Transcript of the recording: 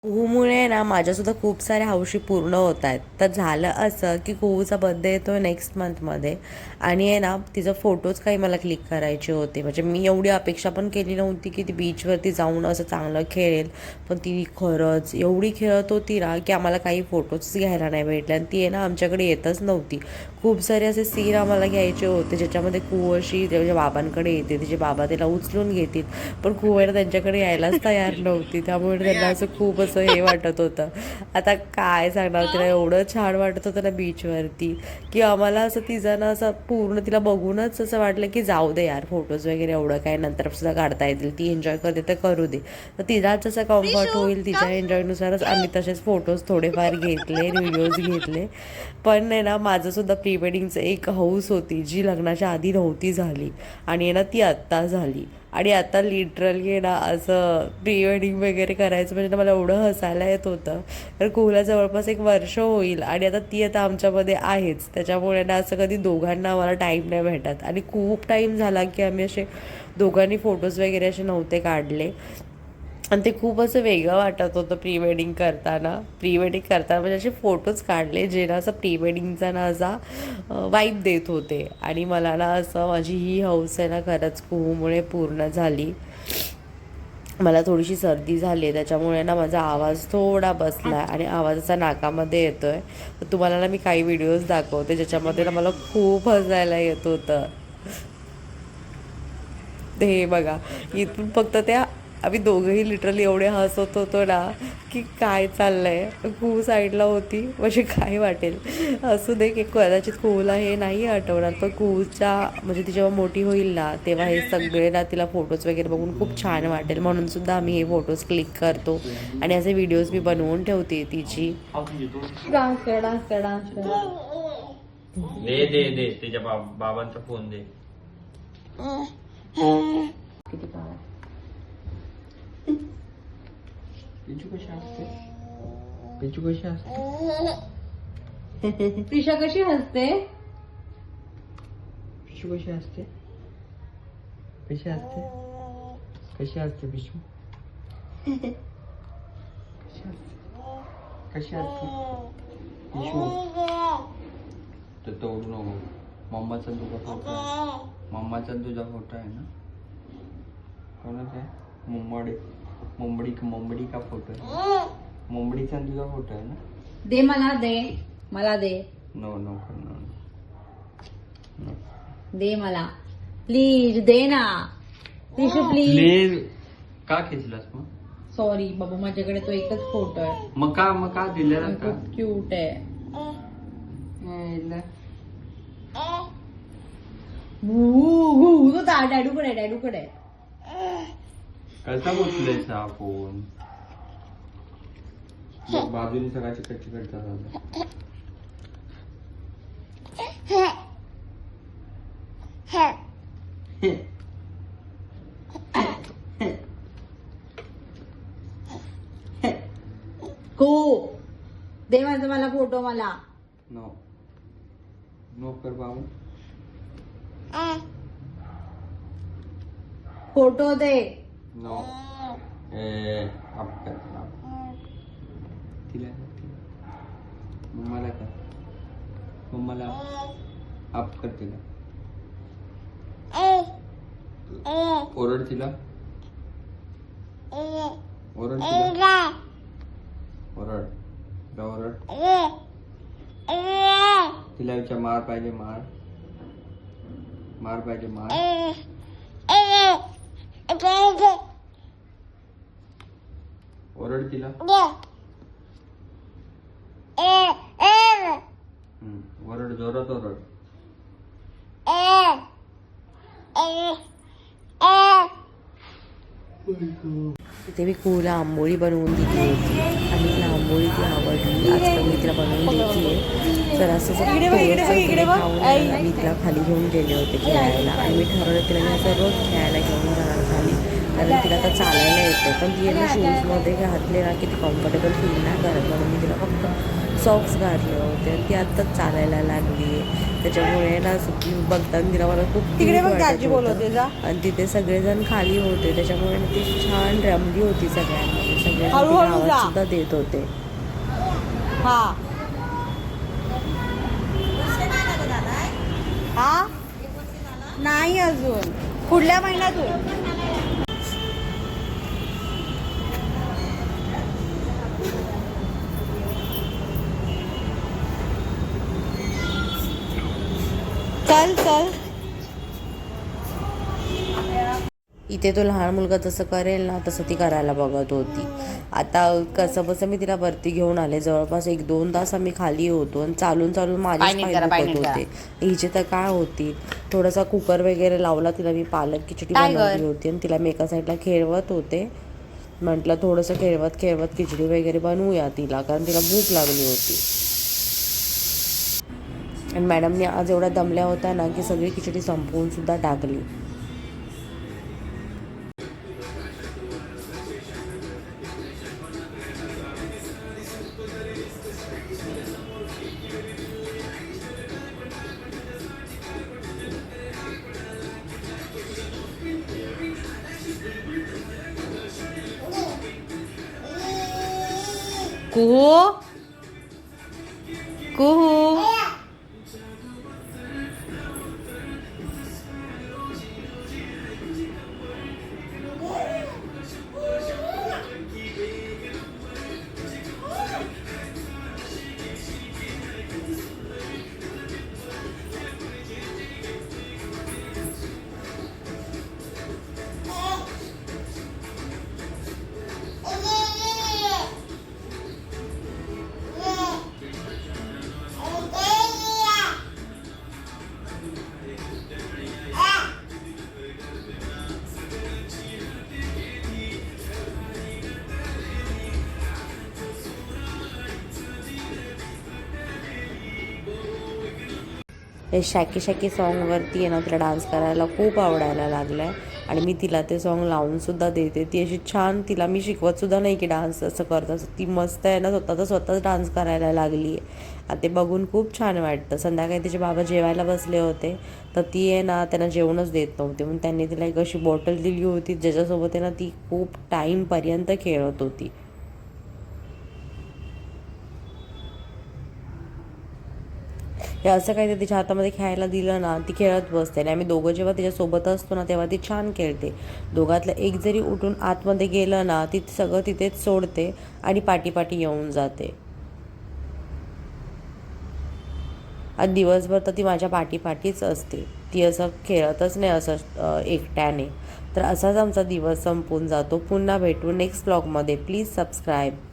कुहूमुळे ना माझ्यासुद्धा खूप साऱ्या हौशी पूर्ण होत आहेत. तर झालं असं की कुहूचा बर्थडे येतो आहे नेक्स्ट मंथमध्ये आणि आहे ना तिचं फोटोज काही मला क्लिक करायचे होते. म्हणजे मी एवढी अपेक्षा पण केली नव्हती की ती बीचवरती जाऊन असं चांगलं खेळेल, पण ती खरंच एवढी खेळत होती ना की आम्हाला काही फोटोज घ्यायला नाही भेटले आणि ती आहे ना आमच्याकडे येतच नव्हती. खूप सारे असे सीन आम्हाला घ्यायचे होते ज्याच्यामध्ये कुहू अशी त्याच्या बाबांकडे येते, तिचे बाबा तिला उचलून घेतील, पण कुहू आहे ना त्यांच्याकडे यायलाच तयार नव्हती. त्यामुळे त्यांना असं खूप असं हे वाटत होतं. आता काय सांगणार, तिला एवढं छान वाटत होतं ना बीचवरती की आम्हाला असं तिचं ना असं पूर्ण तिला बघूनच असं वाटलं की जाऊ दे यार, फोटोज वगैरे एवढं काय नंतर सुद्धा काढता येतील, ती एन्जॉय करते तर करू दे. तर तिलाच जसं कम्फर्ट होईल तिच्या एन्जॉयनुसारच आम्ही तसेच फोटोज थोडेफार घेतले, व्हिडिओज घेतले. पण नाही ना माझंसुद्धा प्री वेडिंगचं एक हौस होती जी लग्नाच्या आधी नव्हती झाली आणि आहे ना ती आत्ता झाली. आणि आता लिटरली आहे ना असं प्री वेडिंग वगैरे करायचं म्हणजे ना मला एवढं हसायला येत होतं. तर कुहूला जवळपास 1 वर्ष होईल आणि आता ती आता आमच्यामध्ये आहेच. त्याच्यामुळे ना असं कधी दोघांना आम्हाला टाईम नाही भेटत आणि खूप टाईम झाला की आम्ही असे दोघांनी फोटोज वगैरे असे नव्हते काढले. आणि ते खूप असं वेगळं वाटत होतं प्री वेडिंग करताना म्हणजे असे फोटोज काढले जे ना असं प्री वेडिंगचा ना असा वाईब देत होते. आणि मला ना असं माझी ही हौस आहे ना खरंच कुहूमुळे पूर्ण झाली. मला थोडीशी सर्दी झाली आहे त्याच्यामुळे ना माझा आवाज थोडा बसला आहे आणि आवाजाचा नाकामध्ये येतो आहे. तर तुम्हाला ना मी काही व्हिडिओज दाखवते ज्याच्यामध्ये ना मला खूप हसायला येत होतं. ते हे बघा, इथून फक्त त्या आम्ही दोघंही लिटरली एवढे हसत होतो ना की काय चाललंय. कुहू साईडला होती म्हणजे काय वाटेल असू दे, की कदाचित कुहूला हे नाही आठवणार, पण कुहूच्या म्हणजे ती जेव्हा मोठी होईल ना तेव्हा हे सगळे ना तिला फोटोज वगैरे बघून खूप छान वाटेल, म्हणून सुद्धा आम्ही हे फोटोज क्लिक करतो आणि असे व्हिडिओज मी बनवून ठेवते तिची. डान्स कर डान्स कर डान्स कर. दे दे दे त्याच्या बाबांचा फोन दे. किती पाव पिचू कशी असते, पिचू कशी असते, प्रिशा कशी हसते. पिचू कशी असते, कशी असते, कशी असते पिचू, कशी असते पिचू. तर तोडू नको. मम्माचा तुझा फोटो आहे, मम्माचा तुझा फोटो आहे ना. कोणाचा आहे? मुंबडी का फोटो आहे, मुंबडीचा तुझा फोटो आहे ना. दे मला दे, मला दे. No no no no. दे मला प्लीज, दे ना प्रिशू प्लीज. प्लीज का खेचलास मग. सॉरी बाबू, माझ्याकडे तो एकच फोटो आहे. मग का दिलेला का. खूप क्यूट आहे. तो डॅडूकडे डॅडूकडे. कसा बसलायचा हा फोन. बाजूने सगळा चिकट झाला. को दे माझा मला फोटो मला. नो नो कर बाबू. फोटो दे. नो आप कर तिला मम्माला कर, मम्माला आप कर तिला. ओरड तिला, ओरड तिला, ओरड ओरड तिला विचार. मार पाहिजे मार, मार पाहिजे मार. ओरड तिला. ओरड जोरात ओरड. तिथे मी कुहूला आंबोळी बनवून दिली होती आणि ती आंबोळी ती आवडली. आजकाल मी तिला बनवून देते. तर असं जर खाऊन मी तिला खाली घेऊन गेले होते खेळायला आणि मी ठरवलं तिला मी असं रोज खेळायला घेऊन जाणार खाली, कारण तिला आता चालायला येते. पण ती मी शूजमध्ये घातले ना की ती कम्फर्टेबल फील नाही करत, म्हणून मी तिला फक्त सॉक्स घातले होते आणि ती आत्ताच चालायला लागली आहे. त्याच्यामुळे ना बघताना तिला मला खूप तिकडे बघ, वाटत दाजी बोलवते होतं. जा. आणि तिथे सगळेजण खाली होते त्याच्यामुळे ती छान रमली होती सगळ्यांमध्ये. हळूहळू जा. आवाज सुद्धा देत होते. हा हा नाही अजून पुढल्या महिन्यातून. चल चल. इथे तो लहान मुलगा जसं करेल ना तसं ती करायला बघत होती. आता कसं बसं मी तिला वरती घेऊन आले. जवळपास 1-2 तास आम्ही खाली होतो आणि चालून चालून माझेच पाय दुखत होते. हिचे तर काय होती. थोडासा कुकर वगैरे लावला तिला. मी पालक खिचडी बनवली होती आणि तिला मी एका साईडला खेळवत होते. म्हटलं थोडंसं खेळवत खेळवत खिचडी वगैरे बनवूया तिला, कारण तिला भूक लागली होती. आणि मॅडमने आज एवढ्या दमल्या होत्या ना की सगळी खिचडी संपवून सुद्धा टाकली. कुहू कुहू. हे शॅकी शॅकी सॉन्गवरती आहे ना तिला डान्स करायला खूप आवडायला लागला आहे. आणि मी तिला ते सॉन्ग लावूनसुद्धा देते. ती अशी छान, तिला मी शिकवतसुद्धा नाही की डान्स असं करत असं. ती मस्त आहे ना स्वतःच डान्स करायला लागली आहे. ते बघून खूप छान वाटतं. संध्याकाळी तिचे बाबा जेवायला बसले होते तर ती आहे ना त्यांना जेवणच देत नव्हती, म्हणून त्यांनी तिला एक अशी बॉटल दिली होती ज्याच्यासोबत आहे ना ती खूप टाईमपर्यंत खेळत होती. हे असं काही तिच्या हातामध्ये खेळायला दिलं ना ती खेळत बसते. आणि आम्ही दोघं जेव्हा तिच्यासोबत असतो ना तेव्हा ती छान खेळते. दोघातलं एक जरी उठून आतमध्ये गेलं ना ती सगळं तिथेच सोडते आणि पाठी येऊन जाते. आज दिवसभर तर ती माझ्या पाठीच असते. ती असं खेळतच नाही असं एकट्याने. तर असाच आमचा दिवस संपून जातो. पुन्हा भेटू नेक्स्ट व्लॉगमध्ये. Please subscribe.